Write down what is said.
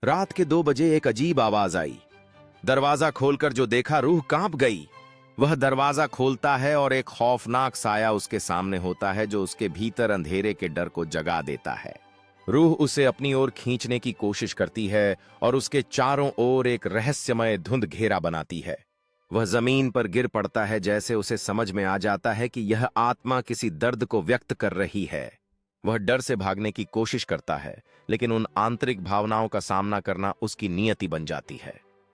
रात के 2 बजे एक अजीब आवाज आई। दरवाजा खोलकर जो देखा, रूह कांप गई। वह दरवाजा खोलता है और एक खौफनाक साया उसके सामने होता है जो उसके भीतर अंधेरे के डर को जगा देता है। रूह उसे अपनी ओर खींचने की कोशिश करती है और उसके चारों ओर एक रहस्यमय धुंध घेरा बनाती है। वह जमीन पर गिर पड़ता है, जैसे उसे समझ में आ जाता है कि यह आत्मा किसी दर्द को व्यक्त कर रही है। वह डर से भागने की कोशिश करता है, लेकिन उन आंतरिक भावनाओं का सामना करना उसकी नियति बन जाती है।